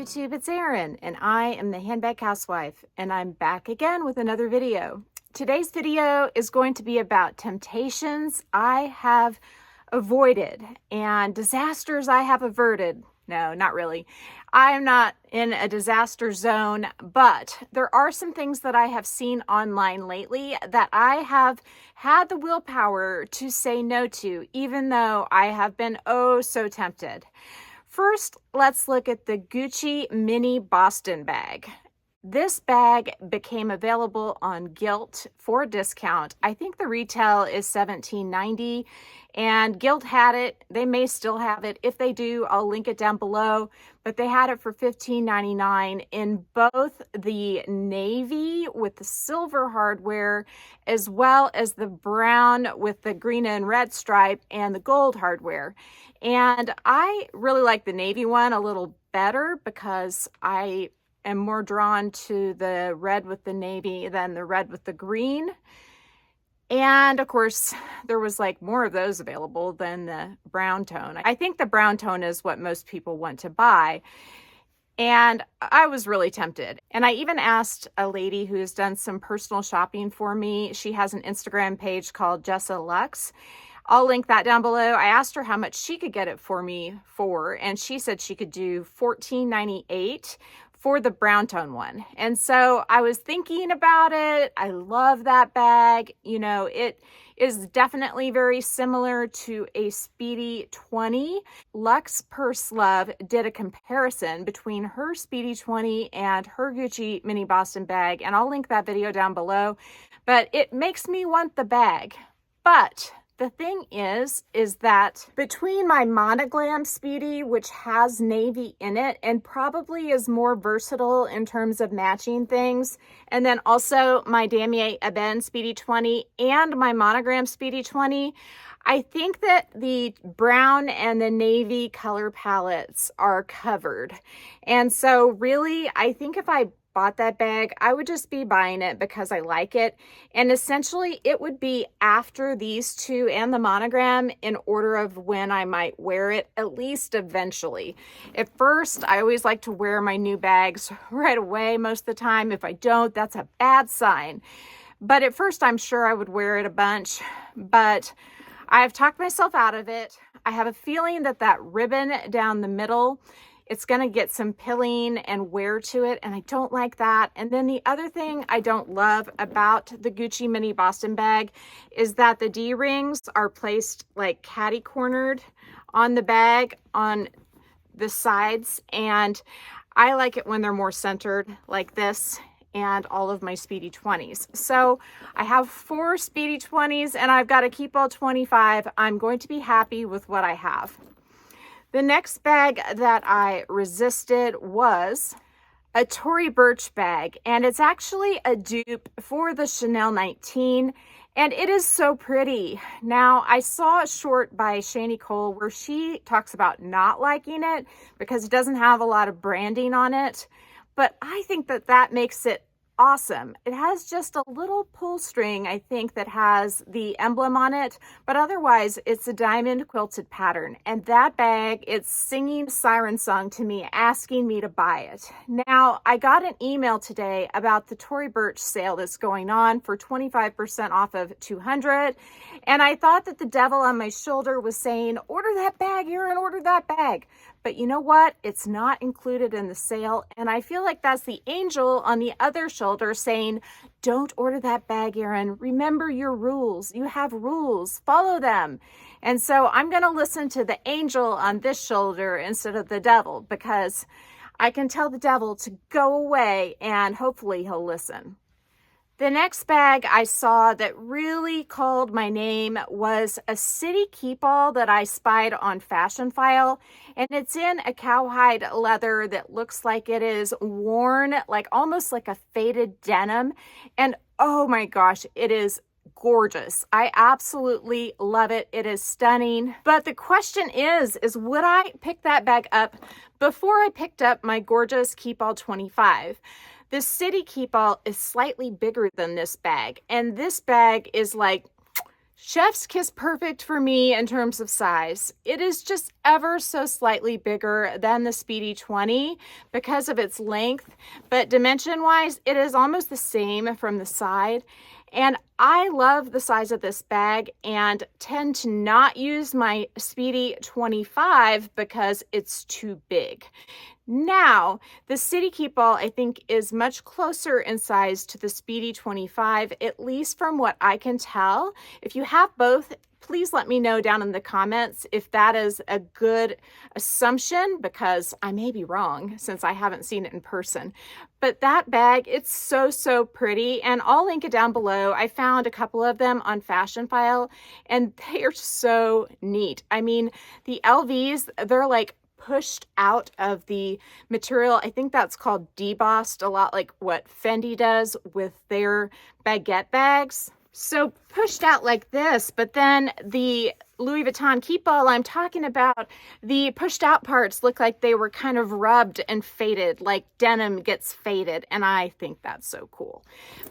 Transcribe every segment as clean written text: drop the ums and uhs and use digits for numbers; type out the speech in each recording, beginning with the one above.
YouTube, it's Erin, and I am the Handbag Housewife, and I'm back again with another video. Today's video is going to be about temptations I have avoided and disasters I have averted. No, not really. I am not in a disaster zone, but there are some things that I have seen online lately that I have had the willpower to say no to, even though I have been oh so tempted. First, let's look at the Gucci Mini Boston bag. This bag became available on Gilt for a discount. I think the retail is $17.90, and Gilt had it. They may still have it. If they do, I'll link it down below. But they had it for $15.99 in both the navy with the silver hardware, as well as the brown with the green and red stripe and the gold hardware. And I really like the navy one a little better because I am more drawn to the red with the navy than the red with the green. And of course, there was like more of those available than the brown tone. I think the brown tone is what most people want to buy. And I was really tempted. And I even asked a lady who has done some personal shopping for me. She has an Instagram page called Jessa Lux. I'll link that down below. I asked her how much she could get it for me for, and she said she could do $14.98 for the brown tone one. And so I was thinking about it. I love that bag. You know, it is definitely very similar to a Speedy 20. Lux Purse Love did a comparison between her Speedy 20 and her Gucci Mini Boston bag, and I'll link that video down below. But it makes me want the bag. But the thing is that between my Monogram Speedy, which has navy in it and probably is more versatile in terms of matching things, and then also my Damier Ebene Speedy 20 and my Monogram Speedy 20, I think that the brown and the navy color palettes are covered. And so really, I think if I bought that bag, I would just be buying it because I like it. And essentially it would be after these two and the Monogram in order of when I might wear it, at least eventually. At first, I always like to wear my new bags right away most of the time. If I don't, that's a bad sign. But at first, I'm sure I would wear it a bunch, but I've talked myself out of it. I have a feeling that that ribbon down the middle, it's going to get some pilling and wear to it, and I don't like that. And then the other thing I don't love about the Gucci Mini Boston bag is that the D-rings are placed like catty-cornered on the bag on the sides, and I like it when they're more centered like this and all of my Speedy 20s. So I have 4 Speedy 20s and I've got a Keepall 25. I'm going to be happy with what I have. The next bag that I resisted was a Tory Birch bag, and it's actually a dupe for the Chanel 19, and it is so pretty. Now, I saw a short by Shani Cole where she talks about not liking it because it doesn't have a lot of branding on it, but I think that that makes it awesome. It has just a little pull string, I think, that has the emblem on it, but otherwise it's a diamond quilted pattern. And that bag, it's singing siren song to me, asking me to buy it. Now, I got an email today about the Tory Birch sale that's going on for 25% off of $200. And I thought that the devil on my shoulder was saying, order that bag, Erin, order that bag. But you know what? It's not included in the sale. And I feel like that's the angel on the other shoulder saying, don't order that bag, Erin. Remember your rules. You have rules. Follow them. And so I'm going to listen to the angel on this shoulder instead of the devil, because I can tell the devil to go away and hopefully he'll listen. The next bag I saw that really called my name was a City Keepall that I spied on Fashion File, and it's in a cowhide leather that looks like it is worn, like almost like a faded denim, and oh my gosh, it is gorgeous. I absolutely love it. It is stunning. But the question is would I pick that bag up before I picked up my gorgeous Keepall 25? The City Keepall is slightly bigger than this bag, and this bag is like Chef's Kiss perfect for me in terms of size. It is just ever so slightly bigger than the Speedy 20 because of its length, but dimension wise, it is almost the same from the side. And I love the size of this bag and tend to not use my Speedy 25 because it's too big. Now, the City Keepall, I think, is much closer in size to the Speedy 25, at least from what I can tell. If you have both, please let me know down in the comments if that is a good assumption, because I may be wrong since I haven't seen it in person. But that bag, it's so pretty, and I'll link it down below. I found a couple of them on Fashion File, and they are so neat. I mean, the LVs, they're like pushed out of the material. I think that's called debossed, a lot like what Fendi does with their baguette bags. So pushed out like this, but then the Louis Vuitton Keepall I'm talking about, the pushed out parts look like they were kind of rubbed and faded, like denim gets faded, and I think that's so cool.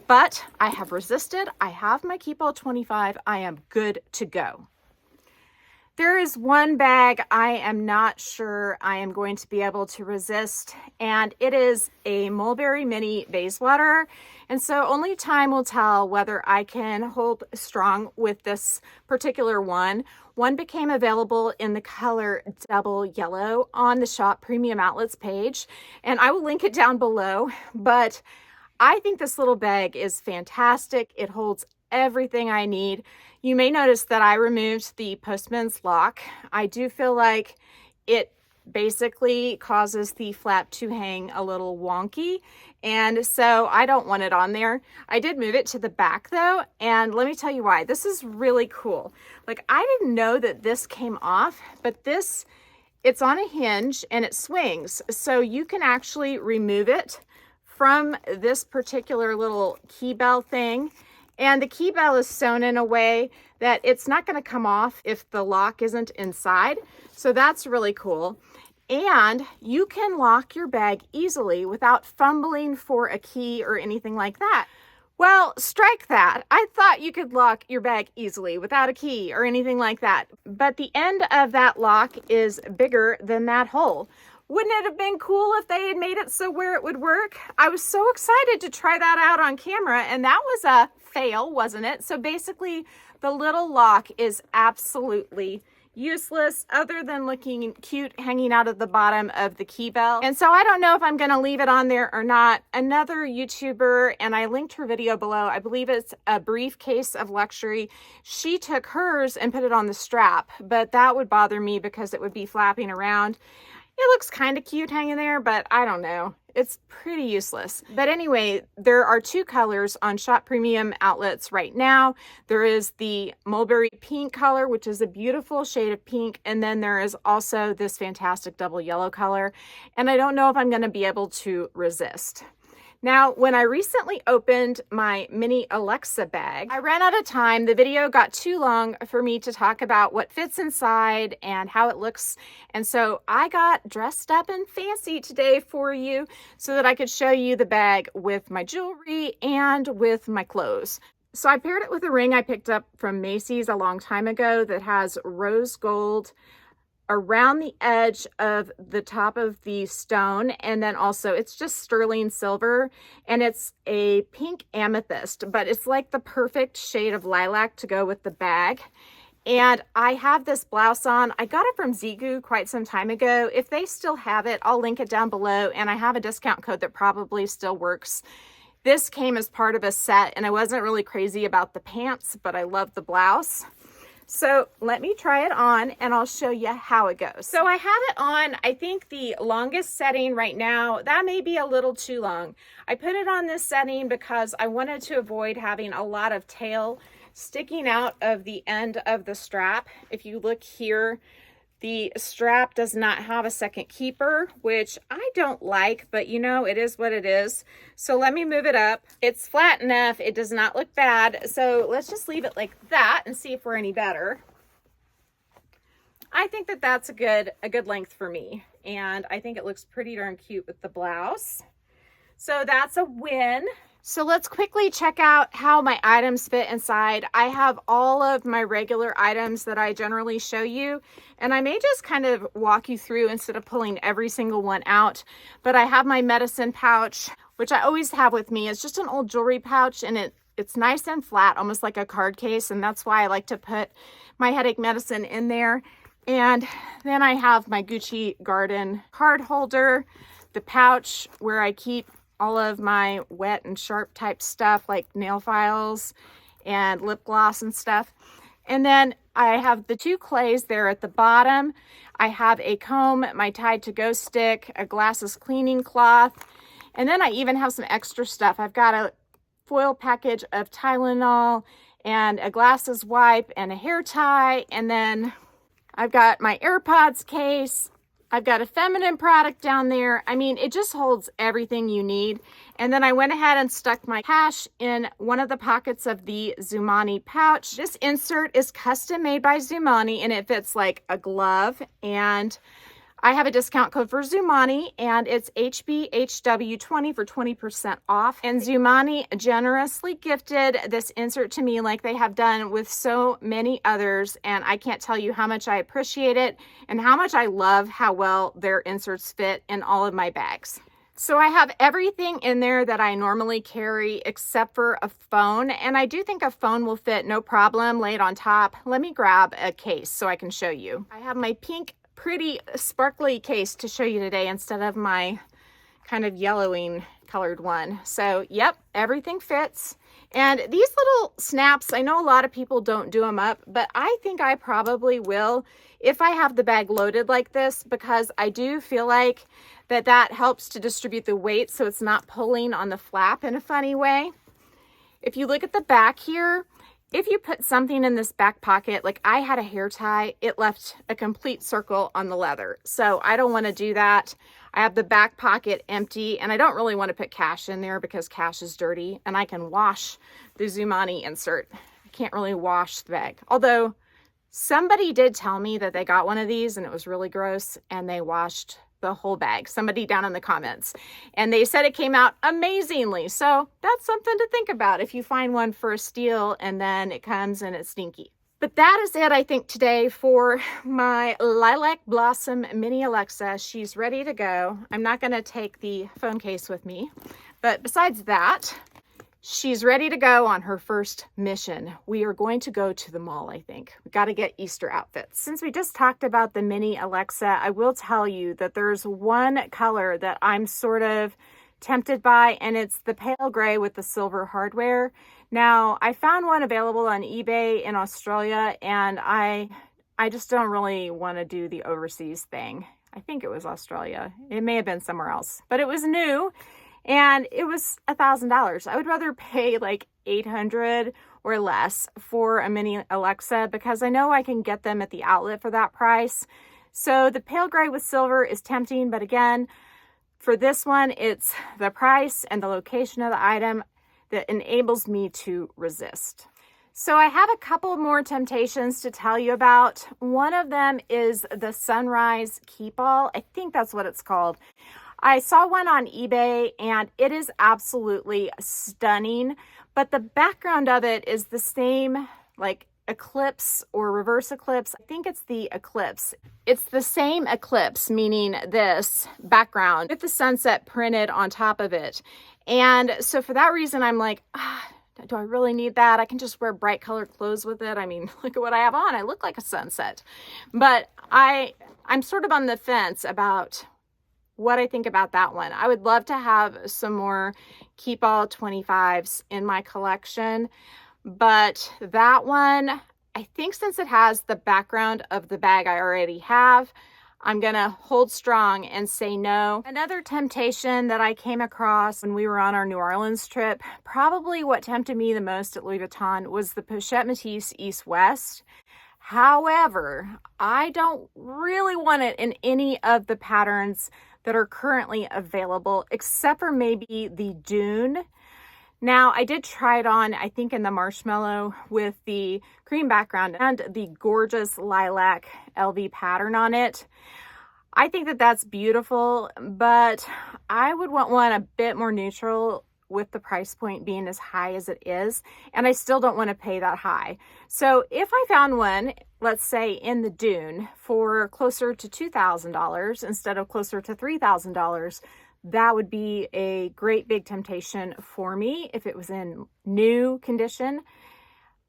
But I have resisted. I have my Keepall 25. I am good to go. There is one bag I am not sure I am going to be able to resist, and it is a Mulberry Mini Bayswater. And so only time will tell whether I can hold strong with this particular one. One became available in the color double yellow on the Shop Premium Outlets page, and I will link it down below. But I think this little bag is fantastic. It holds everything I need. You may notice that I removed the postman's lock. I do feel like it basically causes the flap to hang a little wonky, and so I don't want it on there. I did move it to the back though, and let me tell you why. This is really cool. Like, I didn't know that this came off, but this, it's on a hinge and it swings, so you can actually remove it from this particular little key bell thing. And the key bell is sewn in a way that it's not going to come off if the lock isn't inside. So that's really cool. And you can lock your bag easily without fumbling for a key or anything like that. Well, strike that. I thought you could lock your bag easily without a key or anything like that. But the end of that lock is bigger than that hole. Wouldn't it have been cool if they had made it so where it would work? I was so excited to try that out on camera, and that was a fail, wasn't it? So basically, the little lock is absolutely useless other than looking cute hanging out of the bottom of the key bell. And so I don't know if I'm going to leave it on there or not. Another YouTuber, and I linked her video below, I believe it's a Briefcase of Luxury. She took hers and put it on the strap, but that would bother me because it would be flapping around. It looks kind of cute hanging there, but I don't know. It's pretty useless. But anyway, there are two colors on Shop Premium Outlets right now. There is the Mulberry Pink color, which is a beautiful shade of pink. And then there is also this fantastic double yellow color. And I don't know if I'm going to be able to resist. Now, when I recently opened my mini Alexa bag, I ran out of time. The video got too long for me to talk about what fits inside and how it looks. And so I got dressed up and fancy today for you so that I could show you the bag with my jewelry and with my clothes. So I paired it with a ring I picked up from Macy's a long time ago that has rose gold around the edge of the top of the stone, and then also it's just sterling silver, and it's a pink amethyst, but it's like the perfect shade of lilac to go with the bag. And I have this blouse on. I got it from Zigu quite some time ago. If they still have it, I'll link it down below, and I have a discount code that probably still works. This came as part of a set, and I wasn't really crazy about the pants, but I love the blouse. So let me try it on and I'll show you how it goes. So I have it on, I think the longest setting right now. That may be a little too long. I put it on this setting because I wanted to avoid having a lot of tail sticking out of the end of the strap. If you look here, the strap does not have a second keeper, which I don't like, but you know, it is what it is. So let me move it up. It's flat enough. It does not look bad. So let's just leave it like that and see if we're any better. I think that that's a good length for me. And I think it looks pretty darn cute with the blouse. So that's a win. So let's quickly check out how my items fit inside. I have all of my regular items that I generally show you, and I may just kind of walk you through instead of pulling every single one out. But I have my medicine pouch, which I always have with me. It's just an old jewelry pouch, and it's nice and flat, almost like a card case, and that's why I like to put my headache medicine in there. And then I have my Gucci Garden card holder, the pouch where I keep all of my wet and sharp type stuff like nail files and lip gloss and stuff. And then I have the 2 clays there at the bottom. I have a comb, my Tide to Go stick, a glasses cleaning cloth, and then I even have some extra stuff. I've got a foil package of Tylenol and a glasses wipe and a hair tie, and then I've got my AirPods case. I've got a feminine product down there. I mean, it just holds everything you need. And then I went ahead and stuck my cash in one of the pockets of the Zumani pouch. This insert is custom made by Zumani, and it fits like a glove. And I have a discount code for Zumani, and it's HBHW20 for 20% off. And Zumani generously gifted this insert to me like they have done with so many others, and I can't tell you how much I appreciate it and how much I love how well their inserts fit in all of my bags. So I have everything in there that I normally carry except for a phone, and I do think a phone will fit no problem laid on top. Let me grab a case so I can show you. I have my pink pretty sparkly case to show you today instead of my kind of yellowing colored one. So yep, everything fits. And these little snaps, I know a lot of people don't do them up, but I think I probably will if I have the bag loaded like this, because I do feel like that helps to distribute the weight so it's not pulling on the flap in a funny way. If you look at the back here, if you put something in this back pocket, like I had a hair tie, it left a complete circle on the leather. So I don't want to do that. I have the back pocket empty, and I don't really want to put cash in there because cash is dirty, and I can wash the Zumani insert. I can't really wash the bag. Although somebody did tell me that they got one of these and it was really gross, and they washed the whole bag, somebody down in the comments, and they said it came out amazingly. So that's something to think about if you find one for a steal and then it comes and it's stinky. But that is it, I think, today for my Lilac Blossom Mini Alexa. She's ready to go. I'm not going to take the phone case with me, but besides that, she's ready to go on her first mission. We are going to go to the mall, I think. We got to get Easter outfits. Since we just talked about the Mini Alexa, I will tell you that there's one color that I'm sort of tempted by, and it's the pale gray with the silver hardware. Now, I found one available on eBay in Australia, and I just don't really want to do the overseas thing. I think it was Australia. It may have been somewhere else, but it was new. And it was $1,000. I would rather pay like $800 or less for a Mini Alexa because I know I can get them at the outlet for that price. So the pale gray with silver is tempting, but again, for this one, it's the price and the location of the item that enables me to resist. So I have a couple more temptations to tell you about. One of them is the Sunrise Keepall. I think that's what it's called. I saw one on eBay and it is absolutely stunning, but the background of it is the same like eclipse or reverse eclipse. I think it's the eclipse. It's the same eclipse, meaning this background with the sunset printed on top of it. And so for that reason, I'm like, do I really need that? I can just wear bright colored clothes with it. I mean, look at what I have on. I look like a sunset. But I'm sort of on the fence about what I think about that one. I would love to have some more Keepall 25s in my collection, but that one, I think since it has the background of the bag I already have, I'm gonna hold strong and say no. Another temptation that I came across when we were on our New Orleans trip, probably what tempted me the most at Louis Vuitton, was the Pochette Métis East West. However, I don't really want it in any of the patterns that are currently available, except for maybe the Dune. Now, I did try it on, I think in the marshmallow with the cream background and the gorgeous lilac LV pattern on it. I think that that's beautiful, but I would want one a bit more neutral with the price point being as high as it is, and I still don't want to pay that high. So if I found one, let's say in the Dune, for closer to $2,000 instead of closer to $3,000, that would be a great big temptation for me if it was in new condition.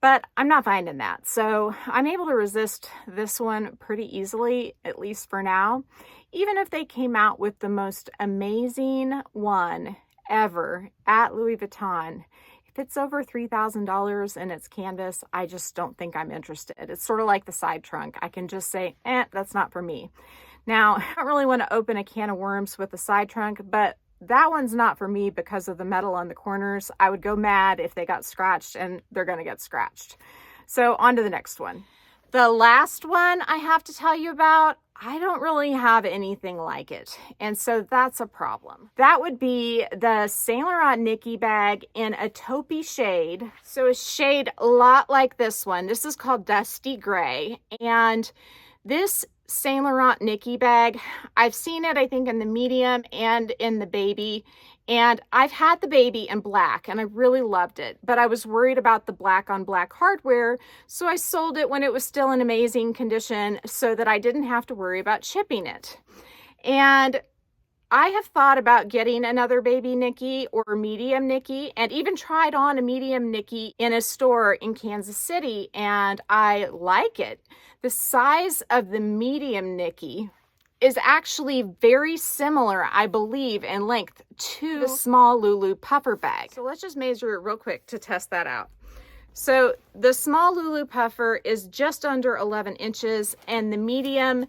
But I'm not finding that. So I'm able to resist this one pretty easily, at least for now. Even if they came out with the most amazing one ever at Louis Vuitton, if it's over $3,000 and it's canvas, I just don't think I'm interested. It's sort of like the side trunk. I can just say, that's not for me. Now, I don't really want to open a can of worms with the side trunk, but that one's not for me because of the metal on the corners. I would go mad if they got scratched, and they're going to get scratched. So on to the next one. The last one I have to tell you about, I don't really have anything like it. And so that's a problem. That would be the Slant Nikki bag in a taupey shade. So a shade a lot like this one. This is called Dusty Gray. And this Slant Nikki bag, I've seen it, I think, in the medium and in the baby. And I've had the baby in black and I really loved it, but I was worried about the black on black hardware. So I sold it when it was still in amazing condition so that I didn't have to worry about shipping it. And I have thought about getting another baby Nikki or medium Nikki, and even tried on a medium Nikki in a store in Kansas City, and I like it. The size of the medium Nikki is actually very similar, I believe, in length to the small Lulu puffer bag. So let's just measure it real quick to test that out. So the small Lulu puffer is just under 11 inches, and the medium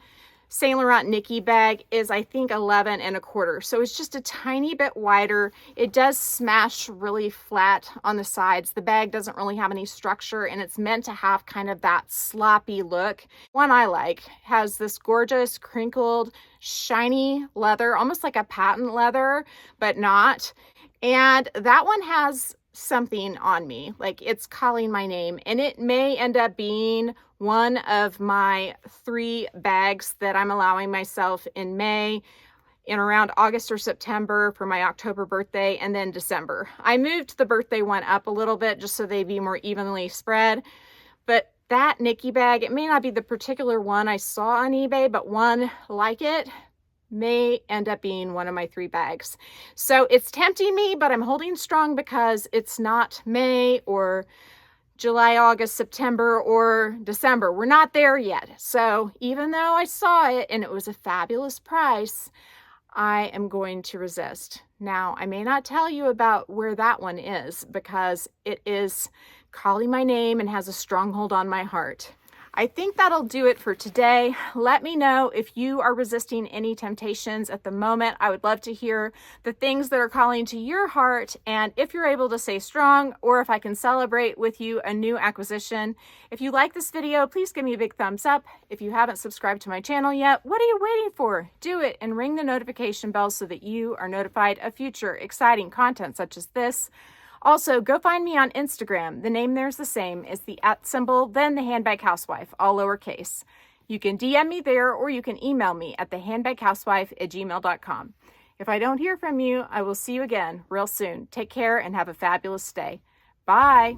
Slant Nikki bag is, I think, 11 1/4. So it's just a tiny bit wider. It does smash really flat on the sides. The bag doesn't really have any structure, and it's meant to have kind of that sloppy look. One I like has this gorgeous crinkled, shiny leather, almost like a patent leather, but not. And that one has something on me, like it's calling my name, and it may end up being one of my 3 bags that I'm allowing myself in May, in around August or September for my October birthday, and then December. I moved the birthday one up a little bit just so they'd be more evenly spread. But that Nikki bag, it may not be the particular one I saw on eBay, but one like it may end up being one of my 3 bags. So it's tempting me, but I'm holding strong because it's not May or July, August, September, or December. We're not there yet. So even though I saw it and it was a fabulous price, I am going to resist. Now, I may not tell you about where that one is because it is calling my name and has a stronghold on my heart. I think that'll do it for today. Let me know if you are resisting any temptations at the moment. I would love to hear the things that are calling to your heart, and if you're able to stay strong, or if I can celebrate with you a new acquisition. If you like this video, please give me a big thumbs up. If you haven't subscribed to my channel yet, what are you waiting for? Do it and ring the notification bell so that you are notified of future exciting content such as this. Also, go find me on Instagram. The name there's the same. It's the @symbol, then the Handbag Housewife, all lowercase. You can DM me there, or you can email me at thehandbaghousewife@gmail.com. If I don't hear from you, I will see you again real soon. Take care and have a fabulous day. Bye.